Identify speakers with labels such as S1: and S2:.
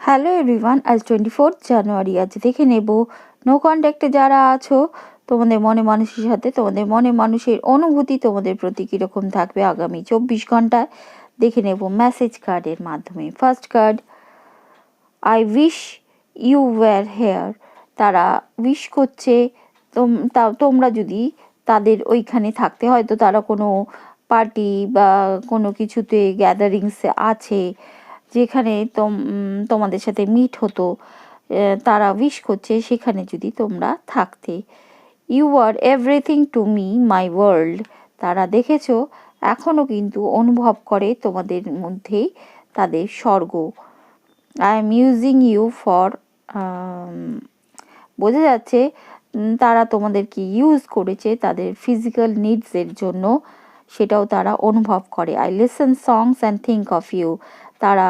S1: Hello everyone, আজ 24 জানুয়ারি। আজ দেখে নেব নো কন্ট্যাক্টে যারা আছো তোমাদের মনে মানুষের সাথে তোমাদের মনে মানুষের অনুভূতি তোমাদের প্রতি কীরকম থাকবে আগামী 24 ঘন্টায়। দেখে নেব মেসেজ কার্ডের মাধ্যমে। First card, I wish you were here. তারা উইশ করছে তোমরা যদি তাদের ওইখানে থাকতে, হয়তো তারা কোনো পার্টি বা কোনো কিছুতে গ্যাদারিংসে আছে যেখানে তোমাদের সাথে মিট হতো, তারা উইশ করছে সেখানে যদি তোমরা থাকতে। You are everything to me my world. তারা দেখেছো এখনও কিন্তু অনুভব করে তোমাদের মধ্যেই তাদের স্বর্গ। I am using you for, বোঝা যাচ্ছে তারা তোমাদেরকে ইউজ করেছে তাদের ফিজিক্যাল নিডসের জন্য, সেটাও তারা অনুভব করে। I listen songs and think of you. তারা